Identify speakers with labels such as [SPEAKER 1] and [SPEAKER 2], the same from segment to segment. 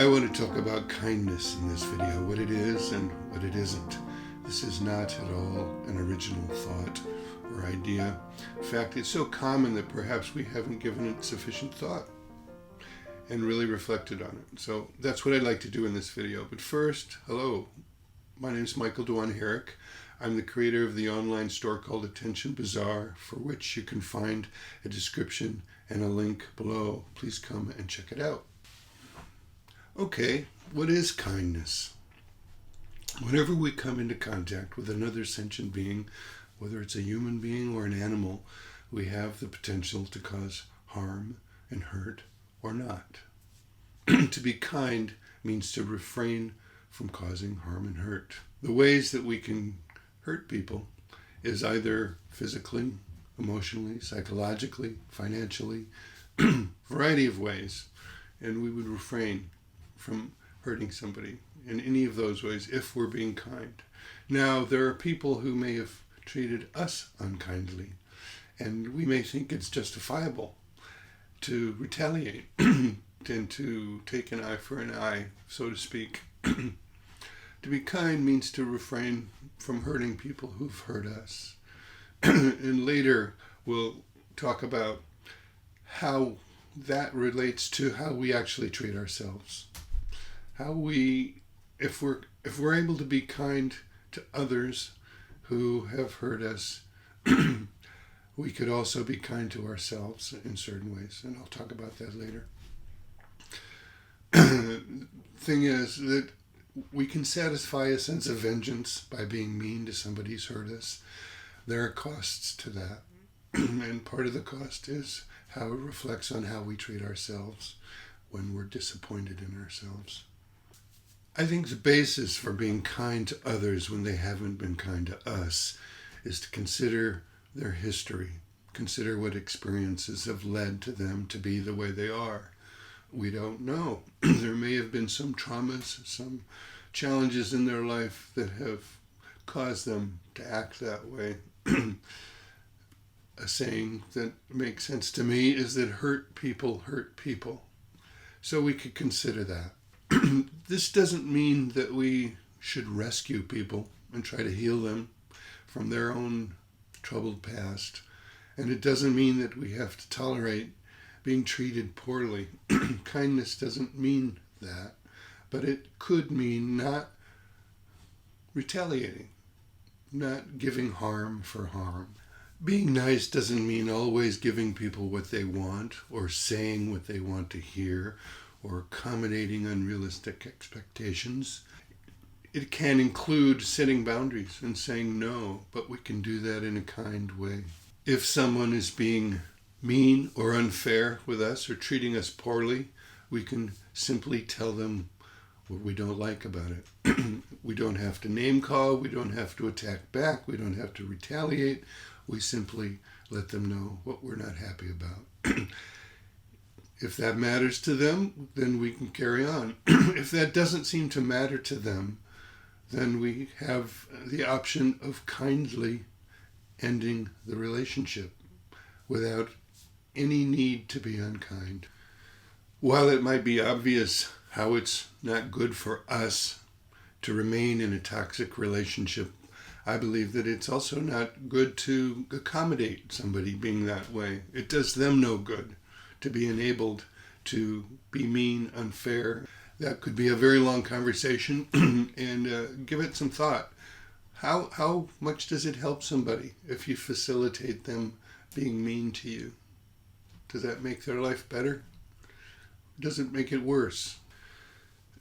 [SPEAKER 1] I want to talk about kindness in this video, what it is and what it isn't. This is not at all an original thought or idea. In fact, it's so common that perhaps we haven't given it sufficient thought and really reflected on it. So that's what I'd like to do in this video. But first, hello, my name is Michael Dewan-Herrick. I'm the creator of the online store called Attention Bazaar, for which you can find a description and a link below. Please come and check it out. Okay, what is kindness? Whenever we come into contact with another sentient being, whether it's a human being or an animal, we have the potential to cause harm and hurt or not. To be kind means to refrain from causing harm and hurt. The ways that we can hurt people is either physically, emotionally, psychologically, financially, variety of ways, and we would refrain from hurting somebody in any of those ways if we're being kind. Now, there are people who may have treated us unkindly, and we may think it's justifiable to retaliate and to take an eye for an eye, so to speak. To be kind means to refrain from hurting people who've hurt us. And later we'll talk about how that relates to how we actually treat ourselves. How we, if we're able to be kind to others who have hurt us, we could also be kind to ourselves in certain ways, and I'll talk about that later. Thing is that we can satisfy a sense of vengeance by being mean to somebody who's hurt us. There are costs to that, and part of the cost is how it reflects on how we treat ourselves when we're disappointed in ourselves. I think the basis for being kind to others when they haven't been kind to us is to consider their history, consider what experiences have led to them to be the way they are. We don't know. There may have been some traumas, some challenges in their life that have caused them to act that way. A saying that makes sense to me is that hurt people hurt people. So we could consider that. This doesn't mean that we should rescue people and try to heal them from their own troubled past. And it doesn't mean that we have to tolerate being treated poorly. Kindness doesn't mean that, but it could mean not retaliating, not giving harm for harm. Being nice doesn't mean always giving people what they want or saying what they want to hear or accommodating unrealistic expectations. It can include setting boundaries and saying no, but we can do that in a kind way. If someone is being mean or unfair with us or treating us poorly, we can simply tell them what we don't like about it. We don't have to name call, we don't have to attack back, we don't have to retaliate. We simply let them know what we're not happy about. If that matters to them, then we can carry on. If that doesn't seem to matter to them, then we have the option of kindly ending the relationship without any need to be unkind. While it might be obvious how it's not good for us to remain in a toxic relationship, I believe that it's also not good to accommodate somebody being that way. It does them no good to be enabled to be mean, unfair. That could be a very long conversation, and give it some thought. How much does it help somebody if you facilitate them being mean to you? Does that make their life better? Does it make it worse?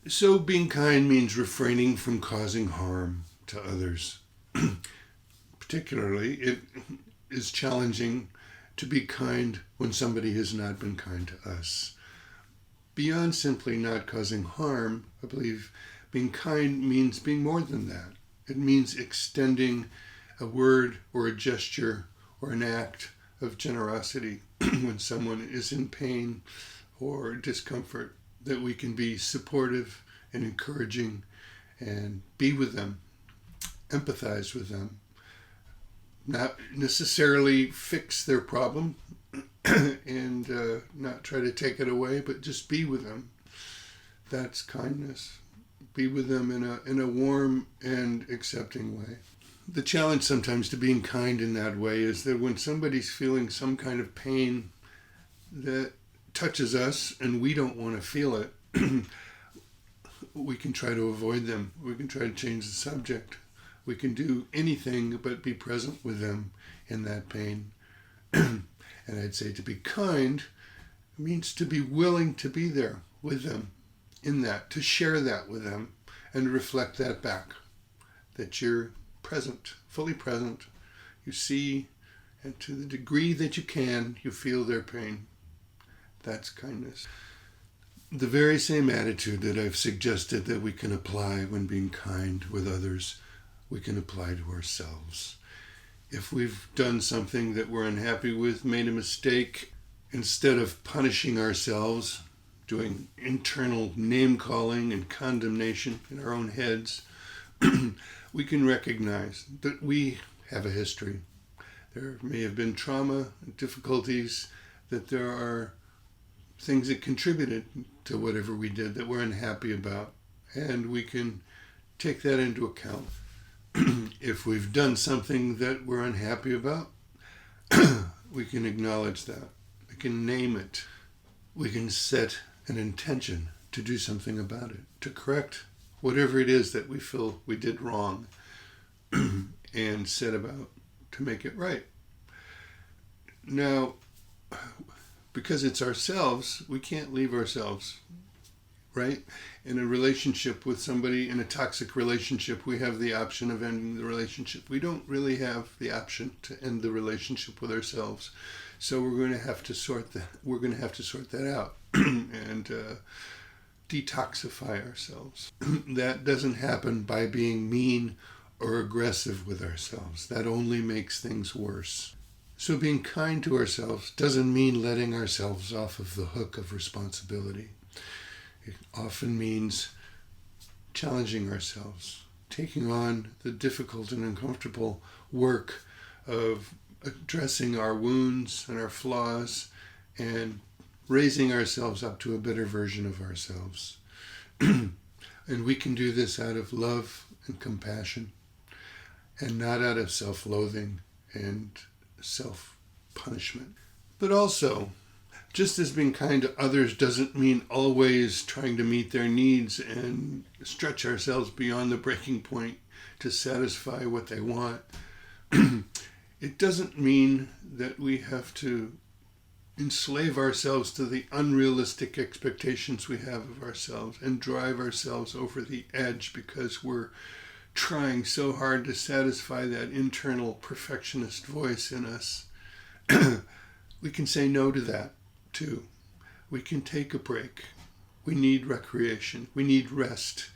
[SPEAKER 1] So being kind means refraining from causing harm to others. Particularly, it is challenging to be kind when somebody has not been kind to us. Beyond simply not causing harm, I believe being kind means being more than that. It means extending a word or a gesture or an act of generosity when someone is in pain or discomfort, that we can be supportive and encouraging and be with them, empathize with them, not necessarily fix their problem and not try to take it away, but just be with them. That's kindness. Be with them in a warm and accepting way. The challenge sometimes to being kind in that way is that when somebody's feeling some kind of pain that touches us and we don't want to feel it, we can try to avoid them. We can try to change the subject. We can do anything but be present with them in that pain. And I'd say to be kind means to be willing to be there with them in that, to share that with them and reflect that back, that you're present, fully present. You see, and to the degree that you can, you feel their pain. That's kindness. The very same attitude that I've suggested that we can apply when being kind with others, we can apply to ourselves. If we've done something that we're unhappy with, made a mistake, instead of punishing ourselves, doing internal name-calling and condemnation in our own heads, we can recognize that we have a history. There may have been trauma, difficulties, that there are things that contributed to whatever we did that we're unhappy about, and we can take that into account. If we've done something that we're unhappy about, we can acknowledge that. We can name it. We can set an intention to do something about it, to correct whatever it is that we feel we did wrong, and set about to make it right. Now, because it's ourselves, we can't leave ourselves, right? In a relationship with somebody, in a toxic relationship, we have the option of ending the relationship. We don't really have the option to end the relationship with ourselves. So we're going to have to sort that out and detoxify ourselves. That doesn't happen by being mean or aggressive with ourselves. That only makes things worse. So being kind to ourselves doesn't mean letting ourselves off of the hook of responsibility. It often means challenging ourselves, taking on the difficult and uncomfortable work of addressing our wounds and our flaws and raising ourselves up to a better version of ourselves. And we can do this out of love and compassion and not out of self-loathing and self-punishment. But also, just as being kind to others doesn't mean always trying to meet their needs and stretch ourselves beyond the breaking point to satisfy what they want. It doesn't mean that we have to enslave ourselves to the unrealistic expectations we have of ourselves and drive ourselves over the edge because we're trying so hard to satisfy that internal perfectionist voice in us. We can say no to that too. We can take a break. We need recreation. We need rest.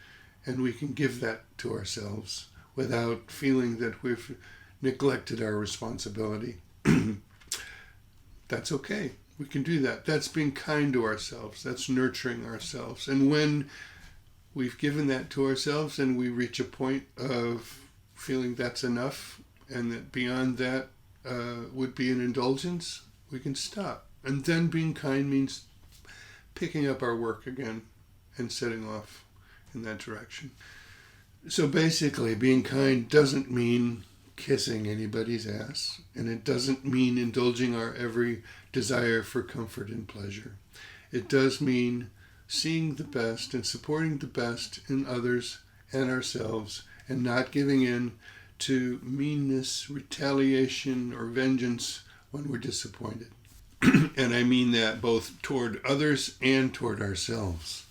[SPEAKER 1] And we can give that to ourselves without feeling that we've neglected our responsibility. That's okay. We can do that. That's being kind to ourselves. That's nurturing ourselves. And when we've given that to ourselves and we reach a point of feeling that's enough and that beyond that would be an indulgence, we can stop. And then being kind means picking up our work again and setting off in that direction. So basically, being kind doesn't mean kissing anybody's ass, and it doesn't mean indulging our every desire for comfort and pleasure. It does mean seeing the best and supporting the best in others and ourselves, and not giving in to meanness, retaliation, or vengeance when we're disappointed. And I mean that both toward others and toward ourselves,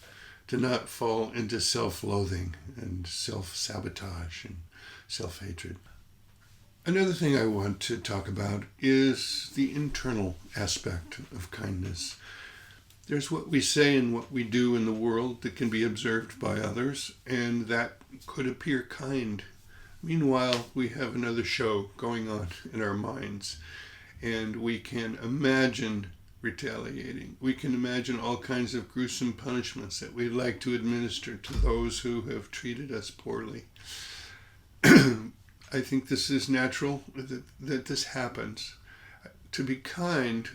[SPEAKER 1] to not fall into self-loathing and self-sabotage and self-hatred. Another thing I want to talk about is the internal aspect of kindness. There's what we say and what we do in the world that can be observed by others, and that could appear kind. Meanwhile, we have another show going on in our minds, and we can imagine retaliating. We can imagine all kinds of gruesome punishments that we'd like to administer to those who have treated us poorly. I think this is natural, that this happens. To be kind,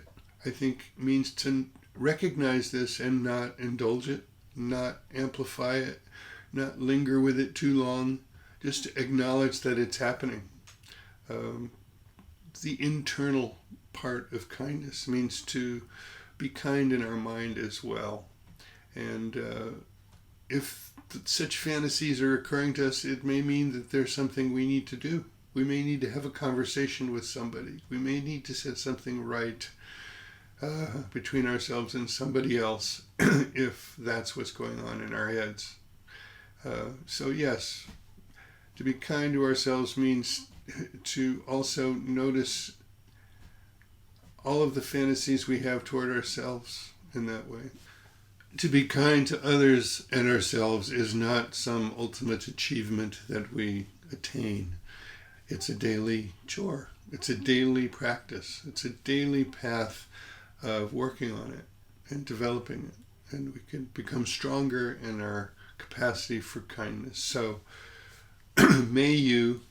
[SPEAKER 1] I think, means to recognize this and not indulge it, not amplify it, not linger with it too long, just to acknowledge that it's happening. The internal part of kindness means to be kind in our mind as well. And if such fantasies are occurring to us, it may mean that there's something we need to do. We may need to have a conversation with somebody. We may need to set something right between ourselves and somebody else if that's what's going on in our heads. So yes, to be kind to ourselves means to also notice all of the fantasies we have toward ourselves in that way. To be kind to others and ourselves is not some ultimate achievement that we attain. It's a daily chore. It's a daily practice. It's a daily path of working on it and developing it. And we can become stronger in our capacity for kindness. So may you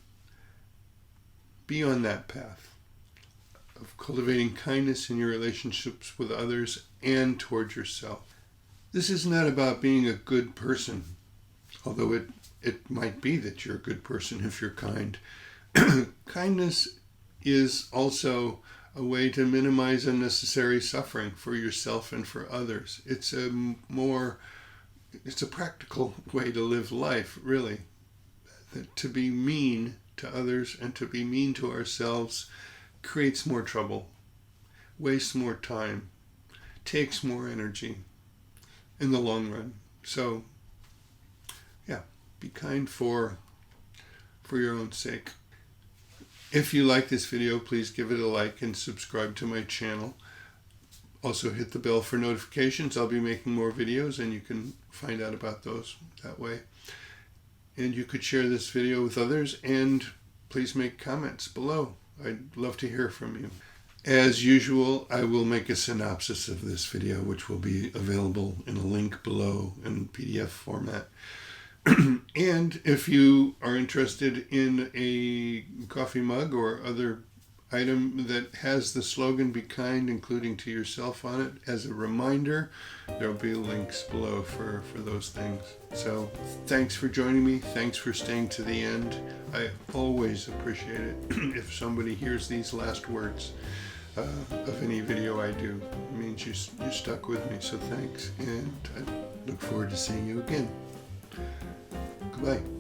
[SPEAKER 1] be on that path of cultivating kindness in your relationships with others and towards yourself. This is not about being a good person, although it might be that you're a good person if you're kind. Kindness is also a way to minimize unnecessary suffering for yourself and for others. It's a practical way to live life, really. To be mean to others and to be mean to ourselves creates more trouble, wastes more time, takes more energy in the long run. So, yeah, be kind for your own sake. If you like this video, please give it a like and subscribe to my channel. Also hit the bell for notifications. I'll be making more videos and you can find out about those that way. And you could share this video with others and please make comments below. I'd love to hear from you. As usual, I will make a synopsis of this video, which will be available in a link below in PDF format. And if you are interested in a coffee mug or other item that has the slogan "Be Kind, including to yourself" on it, as a reminder, there will be links below for those things. So thanks for joining me. Thanks for staying to the end. I always appreciate it if somebody hears these last words of any video I do. It means you stuck with me, so thanks. And I look forward to seeing you again. Goodbye.